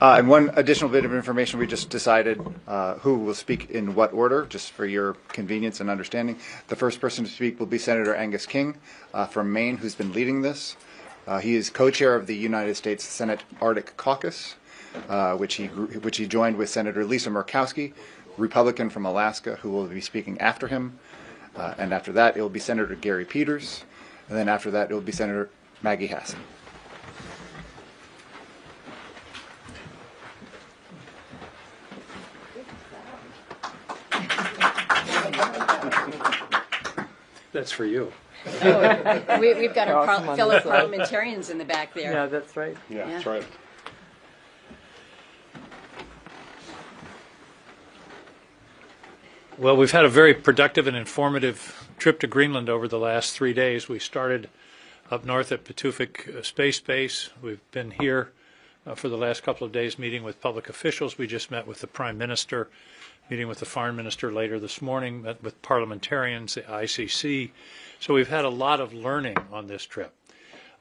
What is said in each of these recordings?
And one additional bit of information, we just decided who will speak in what order, just for your convenience and understanding. The first person to speak will be Senator Angus King from Maine, who's been leading this. He is co-chair of the United States Senate Arctic Caucus, which he joined with Senator Lisa Murkowski, Republican from Alaska, who will be speaking after him. And after that, it will be Senator Gary Peters. And then after that, it will be Senator Maggie Hassan. That's for you. Oh, we've got our fellow parliamentarians in the back there. Yeah, that's right. Yeah, that's right. Well, we've had a very productive and informative trip to Greenland over the last 3 days. We started up north at Pituffik Space Base. We've been here for the last couple of days meeting with public officials. We just met with the Prime Minister, meeting with the Foreign Minister later this morning, met with parliamentarians, the ICC. So we've had a lot of learning on this trip.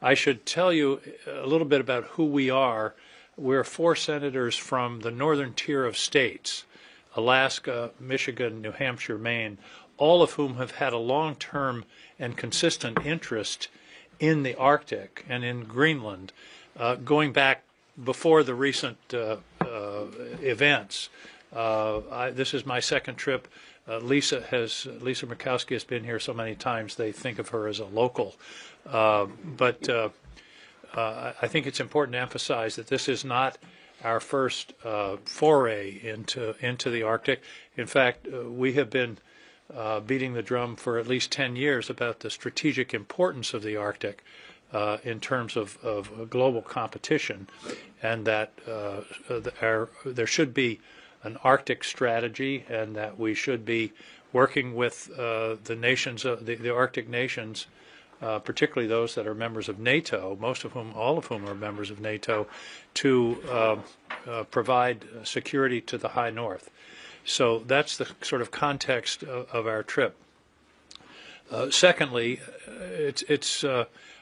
I should tell you a little bit about who we are. We're 4 senators from the northern tier of states, Alaska, Michigan, New Hampshire, Maine, all of whom have had a long-term and consistent interest in the Arctic and in Greenland, going back before the recent events. This is my second trip. Lisa Murkowski has been here so many times they think of her as a local. But I think it's important to emphasize that this is not our first foray into the Arctic. In fact, we have been beating the drum for at least 10 years about the strategic importance of the Arctic in terms of global competition, and that there should be an Arctic strategy, and that we should be working with the nations, the Arctic nations, particularly those that are members of NATO, all of whom are members of NATO, to provide security to the high north. So that's the sort of context of our trip. Secondly,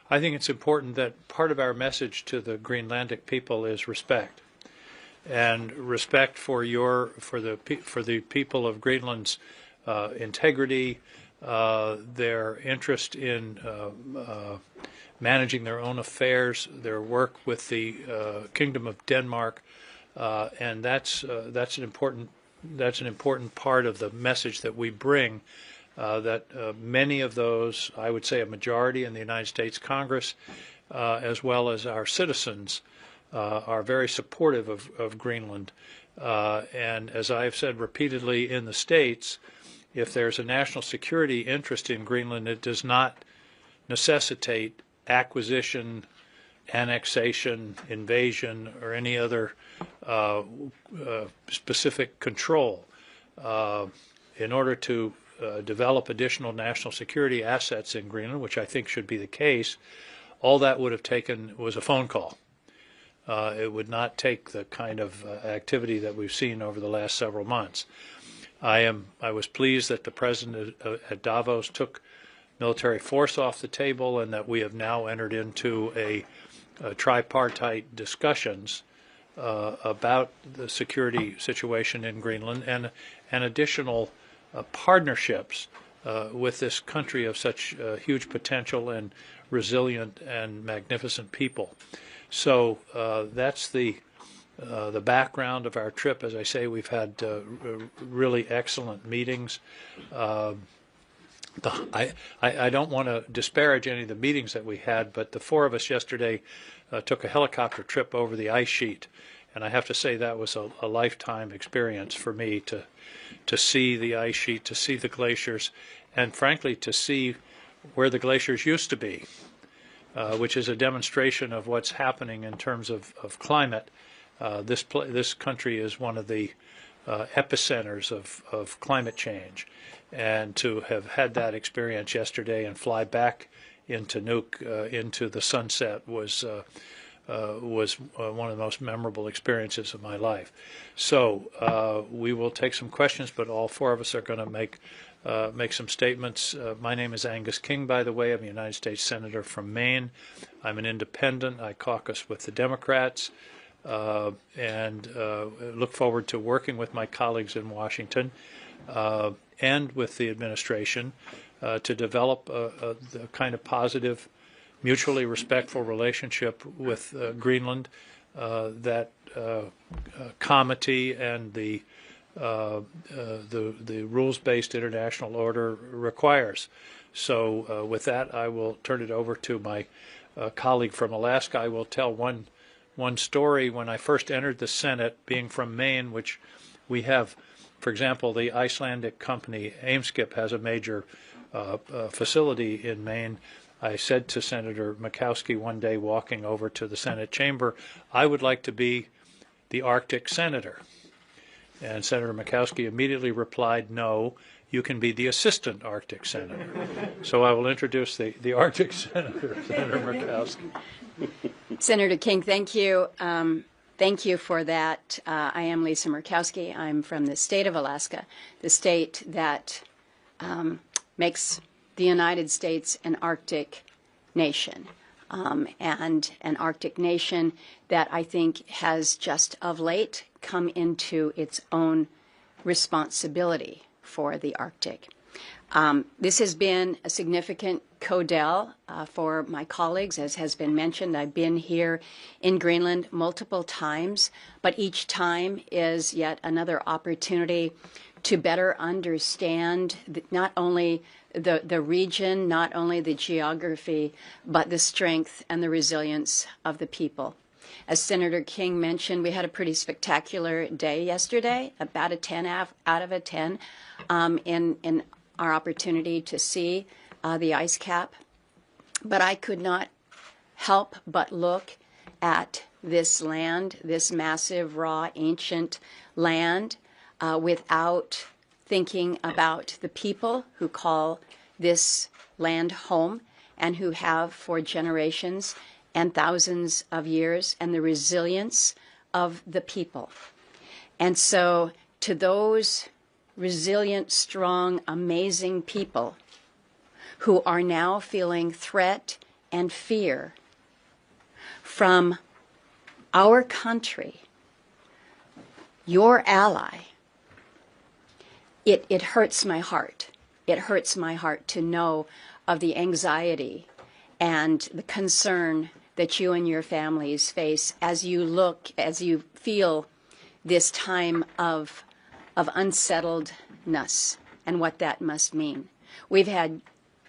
I think it's important that part of our message to the Greenlandic people is respect, and respect for the people of Greenland's integrity, their interest in managing their own affairs, their work with the Kingdom of Denmark, and that's an important part of the message that we bring. That many of those, I would say a majority in the United States Congress, as well as our citizens, are very supportive of Greenland. And as I've said repeatedly in the States, if there's a national security interest in Greenland, it does not necessitate acquisition, annexation, invasion, or any other specific control. In order to develop additional national security assets in Greenland, which I think should be the case, all that would have taken was a phone call. It would not take the kind of activity that we've seen over the last several months. I was pleased that the president at Davos took military force off the table, and that we have now entered into a tripartite discussions about the security situation in Greenland and additional partnerships with this country of such huge potential and resilient and magnificent people. So that's the background of our trip. As I say, we've had really excellent meetings. I don't want to disparage any of the meetings that we had, but the 4 of us yesterday took a helicopter trip over the ice sheet, and I have to say that was a lifetime experience for me to see the ice sheet, to see the glaciers, and frankly to see where the glaciers used to be, which is a demonstration of what's happening in terms of climate. This country is one of the epicenters of climate change, and to have had that experience yesterday and fly back into Nuuk into the sunset was one of the most memorable experiences of my life. So we will take some questions, but all 4 of us are going to make some statements. My name is Angus King, by the way. I'm a United States Senator from Maine. I'm an independent. I caucus with the Democrats. and look forward to working with my colleagues in Washington and with the administration to develop the kind of positive, mutually respectful relationship with Greenland that comity and the rules-based international order requires. So with that, I will turn it over to my colleague from Alaska. I will tell one story. When I first entered the Senate, being from Maine, which we have, for example, the Icelandic company Eimskip has a major facility in Maine. I said to Senator Murkowski one day walking over to the Senate chamber, I would like to be the Arctic senator. And Senator Murkowski immediately replied, no, you can be the assistant Arctic senator. So I will introduce the Arctic senator, Senator Murkowski. Senator King, thank you. Thank you for that. I am Lisa Murkowski. I'm from the state of Alaska, the state that makes the United States an Arctic nation, and an Arctic nation that I think has just of late come into its own responsibility for the Arctic. This has been a significant CODEL for my colleagues. As has been mentioned, I've been here in Greenland multiple times, but each time is yet another opportunity to better understand not only the region, not only the geography, but the strength and the resilience of the people. As Senator King mentioned, we had a pretty spectacular day yesterday, about a 10 out of a 10 in our opportunity to see the ice cap. But I could not help but look at this land, this massive, raw, ancient land, without thinking about the people who call this land home and who have for generations and thousands of years, and the resilience of the people. And so to those resilient, strong, amazing people who are now feeling threat and fear from our country, your ally, it hurts my heart. It hurts my heart to know of the anxiety and the concern that you and your families face as you feel this time of unsettledness and what that must mean. We've had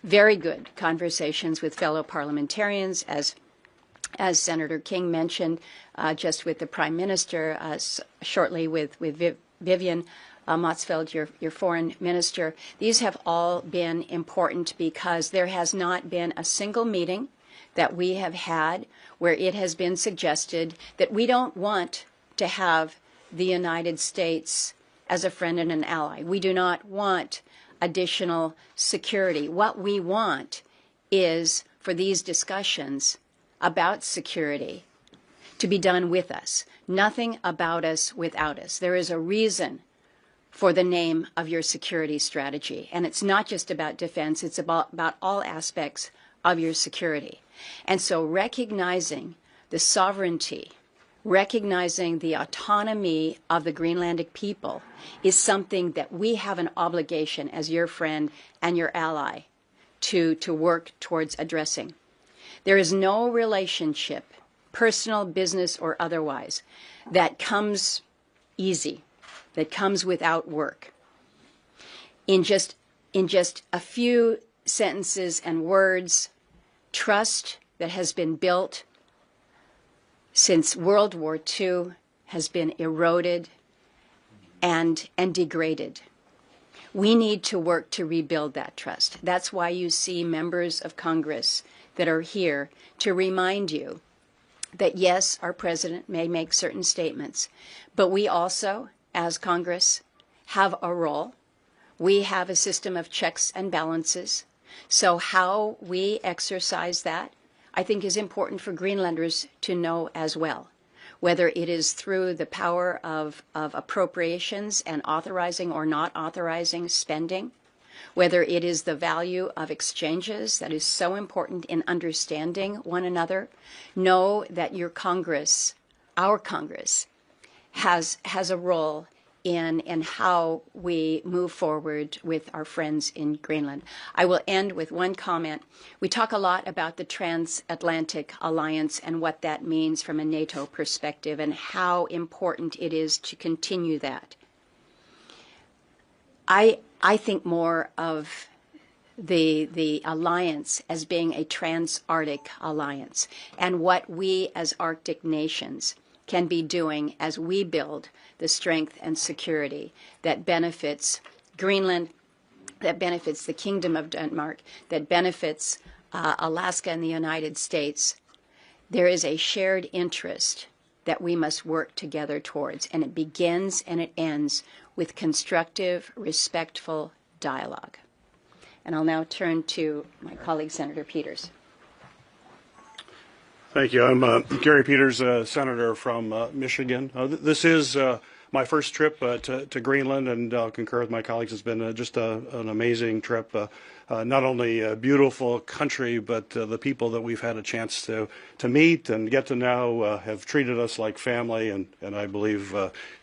very good conversations with fellow parliamentarians, as Senator King mentioned, just with the Prime Minister, shortly with Vivian Motzfeldt, your foreign minister. These have all been important because there has not been a single meeting that we have had where it has been suggested that we don't want to have the United States as a friend and an ally. We do not want additional security. What we want is for these discussions about security to be done with us. Nothing about us without us. There is a reason for the name of your security strategy. And it's not just about defense, it's about all aspects of your security. And so recognizing the sovereignty, recognizing the autonomy of the Greenlandic people is something that we have an obligation as your friend and your ally to work towards addressing. There is no relationship, personal, business, or otherwise, that comes easy, that comes without work. In just a few sentences and words, trust that has been built since World War II has been eroded and degraded. We need to work to rebuild that trust. That's why you see members of Congress that are here to remind you that, yes, our president may make certain statements, but we also, as Congress, have a role. We have a system of checks and balances. So how we exercise that, I think, is important for Greenlanders to know as well, whether it is through the power of appropriations and authorizing or not authorizing spending, whether it is the value of exchanges that is so important in understanding one another. Know that your Congress our Congress has a role in how we move forward with our friends in Greenland. I will end with one comment. We talk a lot about the transatlantic alliance and what that means from a NATO perspective and how important it is to continue that. I think more of the alliance as being a trans-Arctic alliance and what we as Arctic nations can be doing as we build the strength and security that benefits Greenland, that benefits the Kingdom of Denmark, that benefits Alaska and the United States. There is a shared interest that we must work together towards, and it begins and it ends with constructive, respectful dialogue. And I'll now turn to my colleague, Senator Peters. Thank you. I'm Gary Peters, Senator from Michigan. This is my first trip to Greenland, and I'll concur with my colleagues. It's been just an amazing trip. Not only a beautiful country, but the people that we've had a chance to meet and get to know have treated us like family, and I believe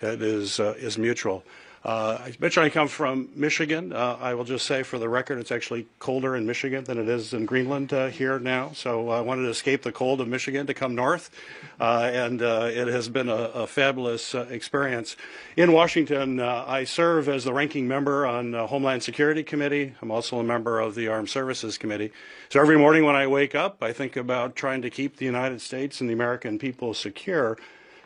it is mutual. I mentioned I come from Michigan. I will just say for the record, it's actually colder in Michigan than it is in Greenland here now. So I wanted to escape the cold of Michigan to come north, and it has been a fabulous experience. In Washington, I serve as the ranking member on the Homeland Security Committee. I'm also a member of the Armed Services Committee. So every morning when I wake up, I think about trying to keep the United States and the American people secure.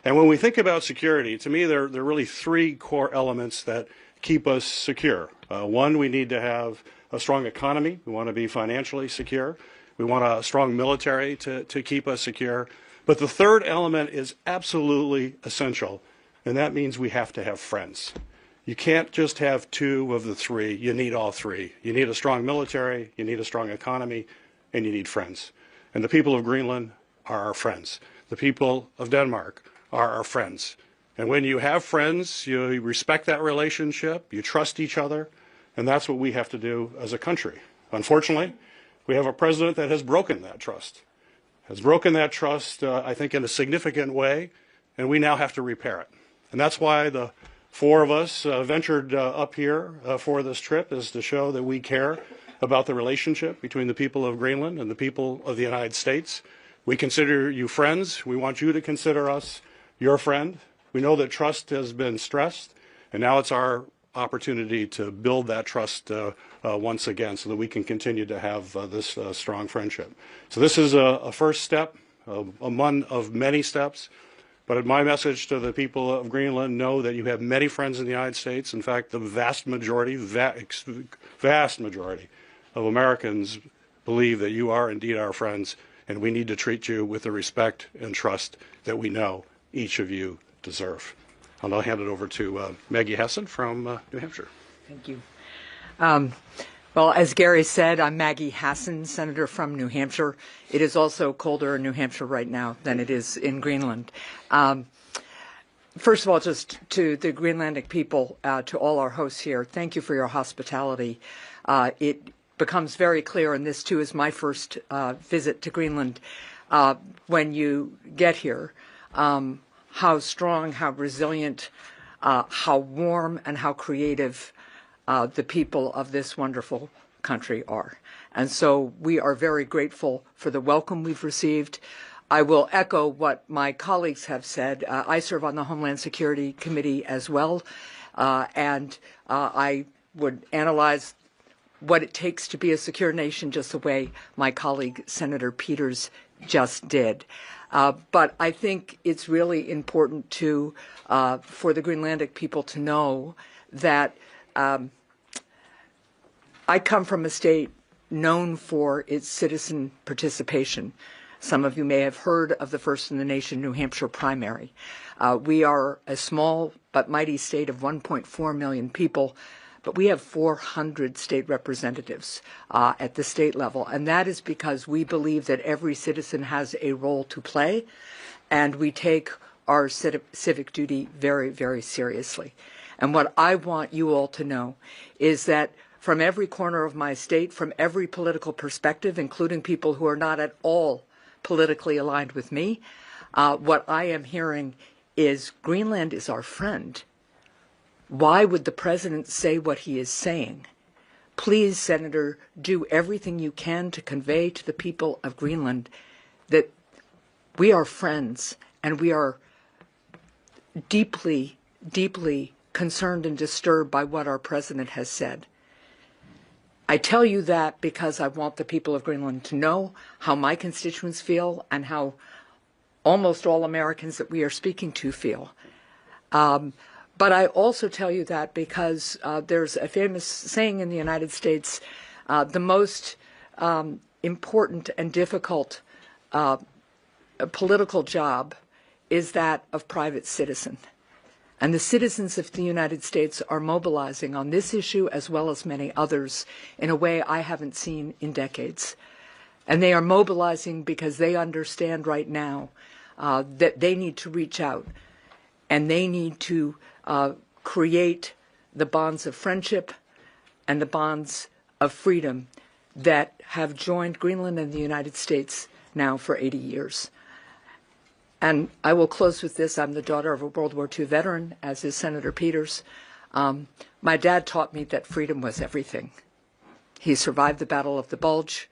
And when we think about security, to me, there are really three core elements that keep us secure. One, we need to have a strong economy. We want to be financially secure. We want a strong military to keep us secure. But the third element is absolutely essential, and that means we have to have friends. You can't just have two of the three. You need all three. You need a strong military, you need a strong economy, and you need friends. And the people of Greenland are our friends. The people of Denmark are our friends. And when you have friends, you respect that relationship, you trust each other, and that's what we have to do as a country. Unfortunately, we have a president that has broken that trust. I think, in a significant way, and we now have to repair it. And that's why the four of us ventured up here for this trip, is to show that we care about the relationship between the people of Greenland and the people of the United States. We consider you friends. We want you to consider us your friend. We know that trust has been stressed, and now it's our opportunity to build that trust once again so that we can continue to have this strong friendship. So this is a first step, one of many steps. But my message to the people of Greenland: know that you have many friends in the United States. In fact, the vast majority of Americans believe that you are indeed our friends, and we need to treat you with the respect and trust that we know each of you deserve. I'll now hand it over to Maggie Hessen from New Hampshire. Thank you. Well, as Gary said, I'm Maggie Hassan, Senator from New Hampshire. It is also colder in New Hampshire right now than it is in Greenland. First of all, just to the Greenlandic people, to all our hosts here, thank you for your hospitality. It becomes very clear, and this too is my first visit to Greenland, when you get here, how strong, how resilient, how warm, and how creative the people of this wonderful country are. And so we are very grateful for the welcome we've received. I will echo what my colleagues have said. I serve on the Homeland Security Committee as well, and I would analyze what it takes to be a secure nation just the way my colleague Senator Peters just did. But I think it's really important to for the Greenlandic people to know that I come from a state known for its citizen participation. Some of you may have heard of the first in the nation New Hampshire primary. We are a small but mighty state of 1.4 million people, but we have 400 state representatives at the state level, and that is because we believe that every citizen has a role to play, and we take our civic duty very, very seriously. And what I want you all to know is that from every corner of my state, from every political perspective, including people who are not at all politically aligned with me, What I am hearing is Greenland is our friend. Why would the president say what he is saying? Please, Senator, do everything you can to convey to the people of Greenland that we are friends and we are deeply, deeply concerned and disturbed by what our president has said. I tell you that because I want the people of Greenland to know how my constituents feel and how almost all Americans that we are speaking to feel. But I also tell you that because there's a famous saying in the United States, the most important and difficult political job is that of private citizen. And the citizens of the United States are mobilizing on this issue as well as many others in a way I haven't seen in decades. And they are mobilizing because they understand right now that they need to reach out and they need to create the bonds of friendship and the bonds of freedom that have joined Greenland and the United States now for 80 years. And I will close with this. I'm the daughter of a World War II veteran, as is Senator Peters. My dad taught me that freedom was everything. He survived the Battle of the Bulge.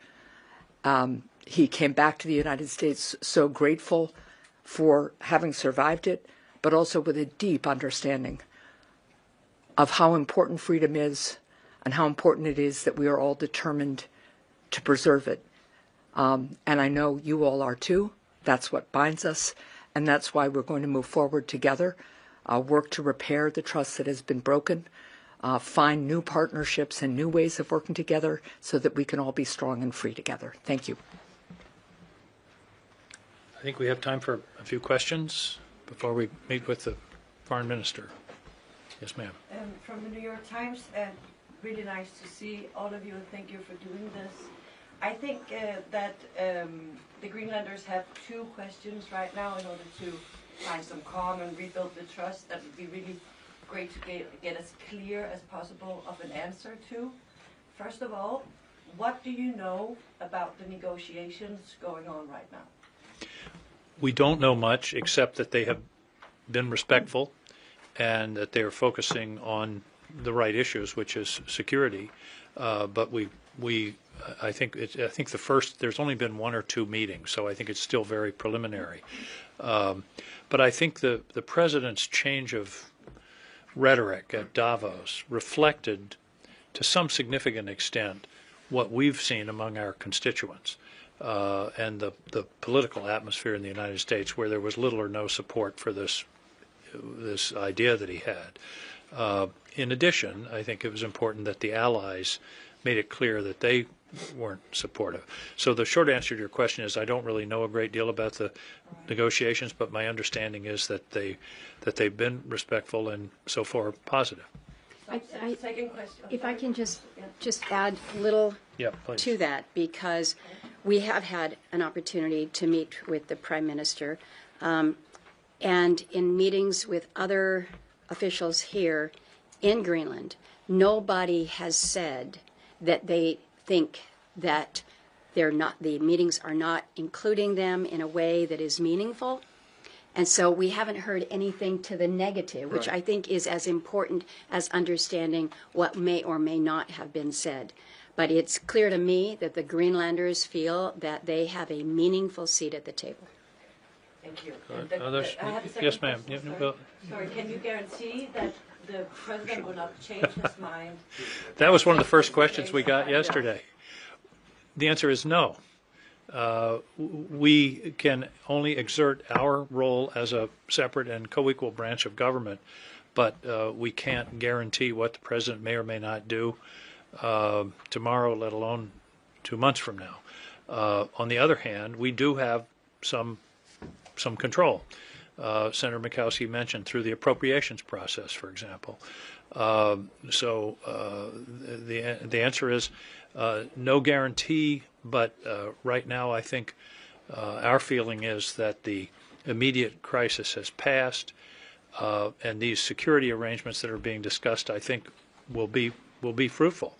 He came back to the United States so grateful for having survived it, but also with a deep understanding of how important freedom is and how important it is that we are all determined to preserve it. And I know you all are too. That's what binds us, and that's why we're going to move forward together, work to repair the trust that has been broken, find new partnerships and new ways of working together so that we can all be strong and free together. Thank you. I think we have time for a few questions before we meet with the Foreign Minister. Yes, ma'am. From the New York Times, really nice to see all of you, and thank you for doing this. I think that the Greenlanders have two questions right now in order to find some calm and rebuild the trust. That would be really great to get as clear as possible of an answer to. First of all, what do you know about the negotiations going on right now? We don't know much except that they have been respectful and that they are focusing on the right issues, which is security. But I think the first, there's only been one or two meetings, so I think it's still very preliminary. But I think the president's change of rhetoric at Davos reflected to some significant extent what we've seen among our constituents and the political atmosphere in the United States, where there was little or no support for this idea that he had. In addition, I think it was important that the allies made it clear that they weren't supportive. So the short answer to your question is I don't really know a great deal about the negotiations, but my understanding is that they've been respectful and so far positive. Second question. If I can just add a little please. to that, because we have had an opportunity to meet with the Prime Minister, and in meetings with other officials here in Greenland, nobody has said that they think that the meetings are not including them in a way that is meaningful. And so we haven't heard anything to the negative, which I think is as important as understanding what may or may not have been said. But it's clear to me that the Greenlanders feel that they have a meaningful seat at the table. Thank you. Others? I have a second Yes, ma'am. question, Yeah, sorry. well, Sorry, can you guarantee that the president will not change his mind? that was one of the first questions we got yesterday. The answer is no. We can only exert our role as a separate and co-equal branch of government, but we can't guarantee what the president may or may not do tomorrow, let alone 2 months from now. On the other hand, we do have some control. Senator Murkowski mentioned through the appropriations process, for example. So the answer is no guarantee, but right now I think our feeling is that the immediate crisis has passed, and these security arrangements that are being discussed, I think, will be fruitful.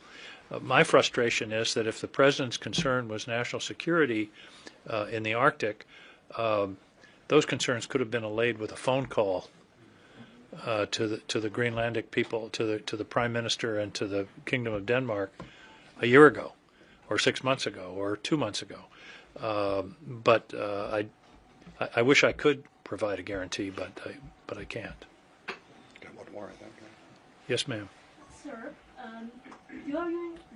My frustration is that if the president's concern was national security in the Arctic, those concerns could have been allayed with a phone call to the Greenlandic people, to the Prime Minister and to the Kingdom of Denmark a year ago, or 6 months ago, or 2 months ago. But I wish I could provide a guarantee, but I can't. Got one more, I think. Yes, ma'am. Sir,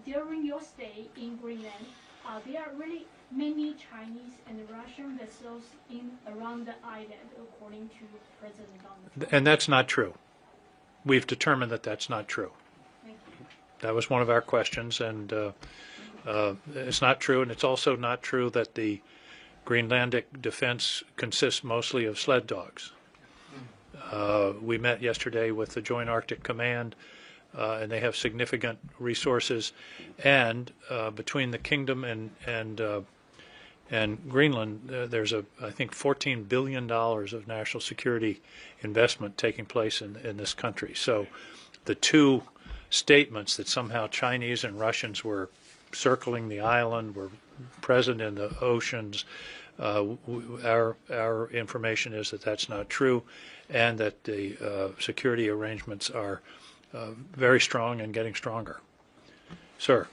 during your stay in Greenland, there are really many Chinese and Russian vessels around the island, according to President Donald Trump. And that's not true. We've determined that that's not true. Thank you. That was one of our questions, and it's not true. And it's also not true that the Greenlandic defense consists mostly of sled dogs. We met yesterday with the Joint Arctic Command, and they have significant resources. And between the Kingdom and Greenland, there's I think $14 billion of national security investment taking place in this country. So the two statements that somehow Chinese and Russians were circling the island, were present in the oceans, our information is that that's not true, and that the security arrangements are very strong and getting stronger. Sir.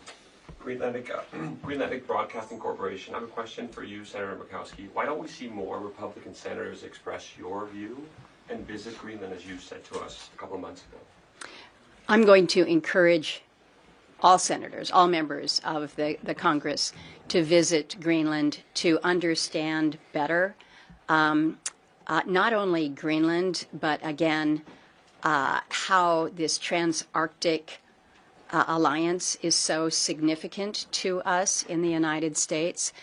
Greenlandic Broadcasting Corporation. I have a question for you, Senator Murkowski. Why don't we see more Republican senators express your view and visit Greenland, as you said to us a couple of months ago? I'm going to encourage all senators, all members of the Congress to visit Greenland to understand better not only Greenland, but again, how this trans-Arctic alliance is so significant to us in the United States.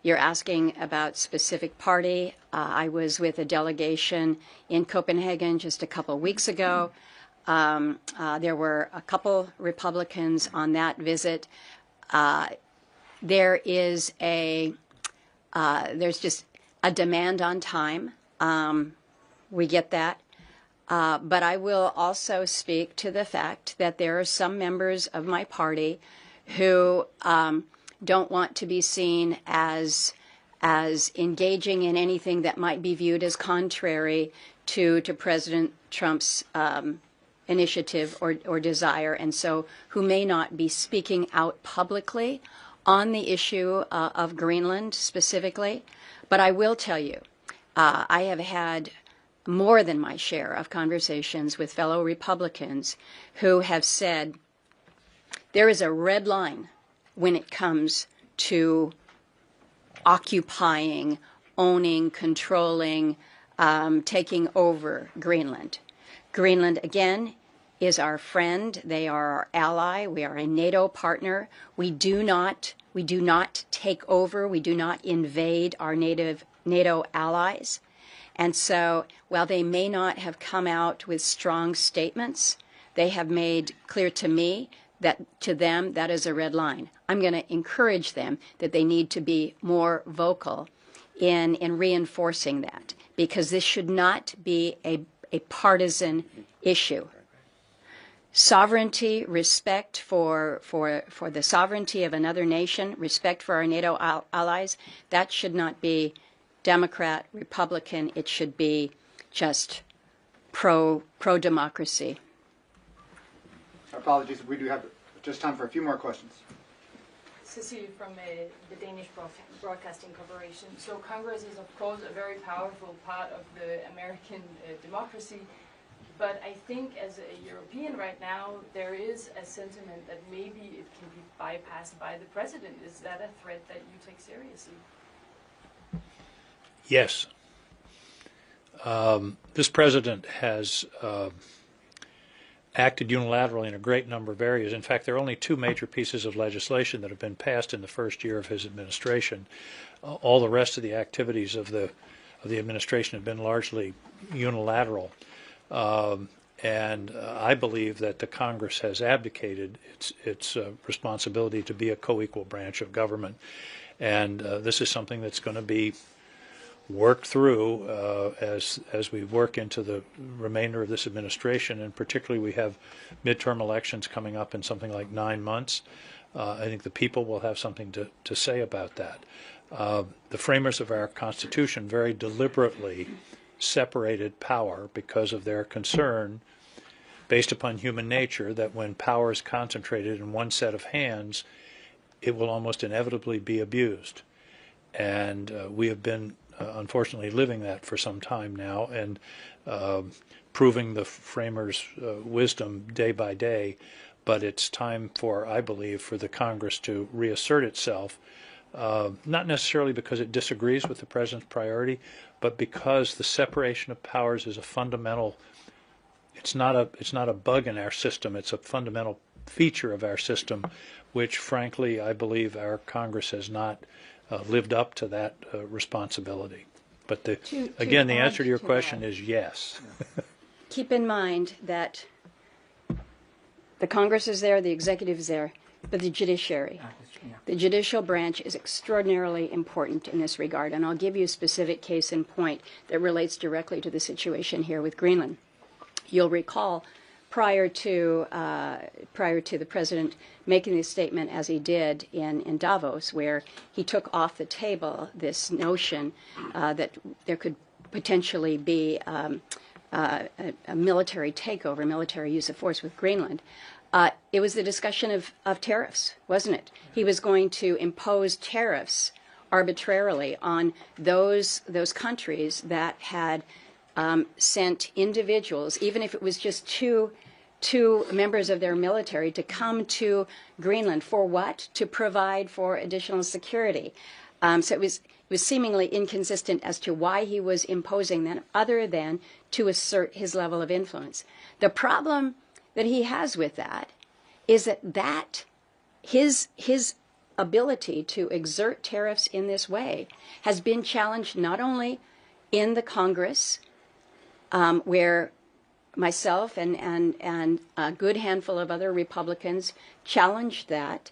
You're asking about specific party. I was with a delegation in Copenhagen just a couple weeks ago. There were a couple Republicans on that visit. There is there's just a demand on time. We get that. But I will also speak to the fact that there are some members of my party who don't want to be seen as engaging in anything that might be viewed as contrary to President Trump's initiative or desire, and so who may not be speaking out publicly on the issue of Greenland specifically. But I will tell you, I have had more than my share of conversations with fellow Republicans who have said there is a red line when it comes to occupying, owning, controlling, taking over Greenland. Greenland, again, is our friend. They are our ally. We are a NATO partner. We do not take over. We do not invade our NATO allies. And so, while they may not have come out with strong statements, they have made clear to me that to them that is a red line. I'm going to encourage them that they need to be more vocal in reinforcing that, because this should not be a partisan issue. Sovereignty, respect for the sovereignty of another nation, respect for our NATO allies, that should not be Democrat, Republican. It should be just pro-democracy. Apologies, we do have just time for a few more questions. Cecily from the Danish Broadcasting Corporation. So Congress is, of course, a very powerful part of the American democracy. But I think as a European right now, there is a sentiment that maybe it can be bypassed by the president. Is that a threat that you take seriously? Yes. This president has acted unilaterally in a great number of areas. In fact, there are only two major pieces of legislation that have been passed in the first year of his administration. All the rest of the activities of the administration have been largely unilateral. And I believe that the Congress has abdicated its responsibility to be a co-equal branch of government. And this is something that's going to be worked through as we work into the remainder of this administration, and particularly we have midterm elections coming up in something like 9 months. I think the people will have something to say about that. The framers of our Constitution very deliberately separated power because of their concern, based upon human nature, that when power is concentrated in one set of hands, it will almost inevitably be abused. And we have been, unfortunately, living that for some time now, and proving the framers' wisdom day by day. But it's time for, I believe, for the Congress to reassert itself, not necessarily because it disagrees with the President's priority, but because the separation of powers is a fundamental, it's not a bug in our system, it's a fundamental feature of our system, which frankly I believe our Congress has not lived up to that responsibility. But again, the answer to your question is yes. Keep in mind that the Congress is there, the executive is there, but the judiciary, the judicial branch is extraordinarily important in this regard. And I'll give you a specific case in point that relates directly to the situation here with Greenland. You'll recall prior to the President making the statement as he did in Davos, where he took off the table this notion that there could potentially be a military takeover, military use of force with Greenland. It was the discussion of tariffs, wasn't it? He was going to impose tariffs arbitrarily on those countries that had sent individuals, even if it was just two members of their military, to come to Greenland for what? To provide for additional security. So it was seemingly inconsistent as to why he was imposing them, other than to assert his level of influence. The problem that he has with that is that his ability to exert tariffs in this way has been challenged not only in the Congress, where myself and a good handful of other Republicans challenged that,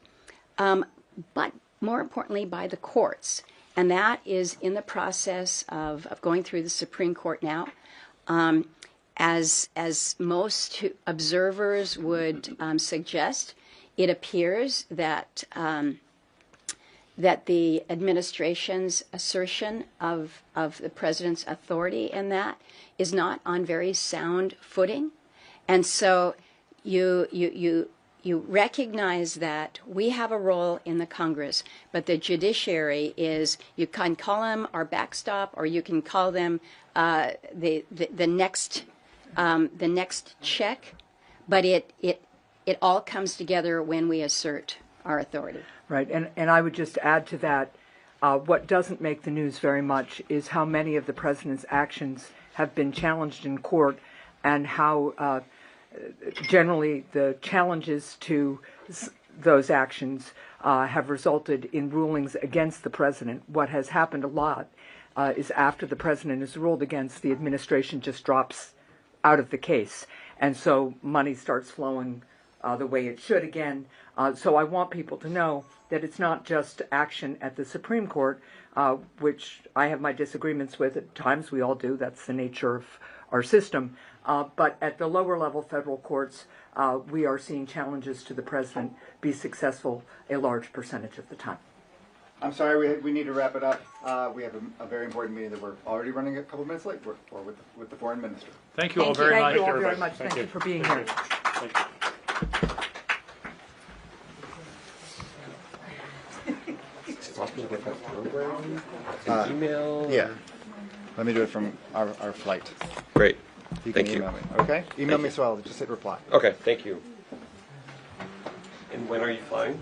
but more importantly by the courts. And that is in the process of going through the Supreme Court now. As most observers would suggest, it appears that that the administration's assertion of the President's authority in that is not on very sound footing. And so you recognize that we have a role in the Congress, but the judiciary is, you can call them our backstop, or you can call them the next check, but it all comes together when we assert our authority. Right, and I would just add to that, what doesn't make the news very much is how many of the President's actions have been challenged in court, and how generally the challenges to those actions have resulted in rulings against the President. What has happened a lot is after the President is ruled against, the administration just drops out of the case, and so money starts flowing the way it should again. So I want people to know that it's not just action at the Supreme Court, which I have my disagreements with. At times we all do. That's the nature of our system. But at the lower level federal courts, we are seeing challenges to the President be successful a large percentage of the time. I'm sorry, we need to wrap it up. We have a very important meeting that we're already running a couple minutes late for with the Foreign Minister. Thank you all very much. Thank you all very much. Thank you for being here. Thank you. Email? Yeah. Let me do it from our flight. Great. You Thank can you. email me. Okay? Email me, so I'll just hit reply. Okay, thank you. And when are you flying?